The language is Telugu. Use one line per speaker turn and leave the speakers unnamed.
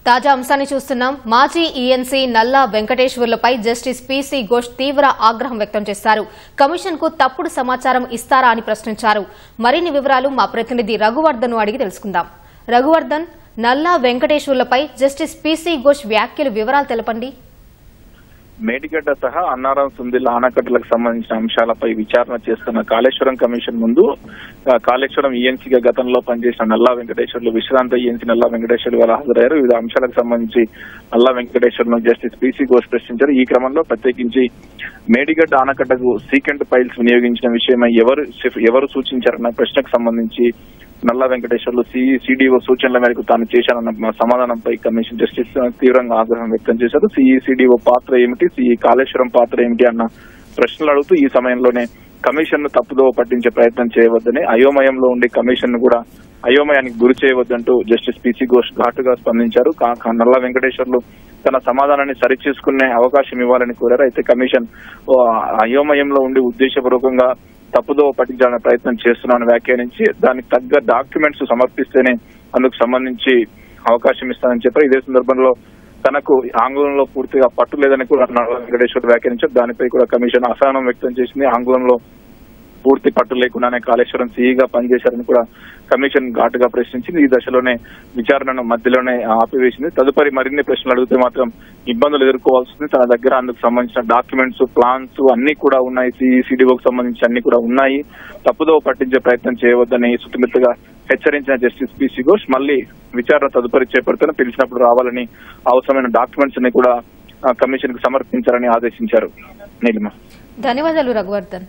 తాజా అంశాన్ని చూస్తున్నాం. మాజీ ఈఎన్సీ నల్లా వెంకటేశ్వర్లపై జస్టిస్ పీసీ ఘోష్ తీవ్ర ఆగ్రహం వ్యక్తం చేశారు. కమిషన్ కు తప్పుడు సమాచారం ఇస్తారా అని ప్రశ్నించారు. మరిన్ని వివరాలు మా ప్రతినిధి రఘువర్ధన్ అడిగి తెలుసుకుందాం. రఘువర్ధన్, నల్లా వెంకటేశ్వర్లపై జస్టిస్ పీసీ ఘోష్ వ్యాఖ్యలు వివరాలు తెలపండి.
మేడిగడ్డ సహా అన్నారం సుందిళ్ల ఆనకట్టలకు సంబంధించిన అంశాలపై విచారణ చేస్తున్న కాళేశ్వరం కమిషన్ ముందు కాళేశ్వరం ఈఎన్సీగా గతంలో పనిచేసిన నల్లా వెంకటేశ్వర్లు విశ్రాంత ఈఎన్సీ నల్లా వెంకటేశ్వర్లు గారు హాజరయ్యారు. వివిధ అంశాలకు సంబంధించి నల్లా వెంకటేశ్వర్లను జస్టిస్ పీసీ ఘోష్ ప్రశ్నించారు. ఈ క్రమంలో ప్రత్యేకించి మేడిగడ్డ ఆనకట్టకు సీకెంట్ ఫైల్స్ వినియోగించిన విషయమై ఎవరు సూచించారన్న ప్రశ్నకు సంబంధించి నల్లా వెంకటేశ్వర్లు సిడిఓ సూచనల మేరకు తాను చేశానన్న సమాధానంపై కమిషన్ జస్టిస్ తీవ్రంగా ఆగ్రహం వ్యక్తం చేశారు. సిడిఓ పాత్ర ఏమిటి, కాళేశ్వరం పాత్ర ఏమిటి అన్న ప్రశ్నలు అడుగుతూ ఈ సమయంలోనే కమిషన్ ను తప్పుదోవ పట్టించే ప్రయత్నం చేయవద్దని, అయోమయంలో ఉండి కమిషన్ ను కూడా అయోమయానికి గురి చేయవద్దంటూ జస్టిస్ పీసీ ఘోష్ ఘాటుగా స్పందించారు. నల్లా వెంకటేశ్వర్లు తన సమాధానాన్ని సరిచేసుకునే అవకాశం ఇవ్వాలని కోరారు. అయితే కమిషన్ అయోమయంలో ఉండి ఉద్దేశపూర్వకంగా తప్పుదోవ పట్టించాలనే ప్రయత్నం చేస్తున్నామని వ్యాఖ్యానించి దానికి తగ్గ డాక్యుమెంట్స్ సమర్పిస్తేనే అందుకు సంబంధించి అవకాశం ఇస్తానని చెప్పారు. ఇదే సందర్భంలో తనకు ఆందోళనలో పూర్తిగా పట్టు లేదని కూడా నల్లా వెంకటేశ్వర్ వ్యాఖ్యానించారు. దానిపై కూడా కమిషన్ అసహనం వ్యక్తం చేసింది. ఆందోళనలో పూర్తి పట్టు లేకుండానే కాళేశ్వరం సీఈగా పనిచేశారని కూడా కమిషన్ ఘాటుగా ప్రశ్నించింది. ఈ దశలోనే విచారణను మధ్యలోనే ఆపివేసింది. తదుపరి మరిన్ని ప్రశ్నలు అడిగితే మాత్రం ఇబ్బందులు ఎదుర్కోవాల్సింది. తన దగ్గర అందుకు సంబంధించిన డాక్యుమెంట్స్, ప్లాన్స్ అన్ని కూడా ఉన్నాయి. సిడిఓకి సంబంధించి అన్ని కూడా ఉన్నాయి. తప్పుదోవ పట్టించే ప్రయత్నం చేయవద్దని సుతిమెత్తగా హెచ్చరించిన జస్టిస్ పీసీ ఘోష్ మళ్లీ విచారణ తదుపరి చేపడుతున్న పిలిచినప్పుడు రావాలని, అవసరమైన డాక్యుమెంట్స్ ని కూడా కమిషన్ కు సమర్పించాలని ఆదేశించారు. నీలిమ,
ధన్యవాదాలు రఘువర్ధన్.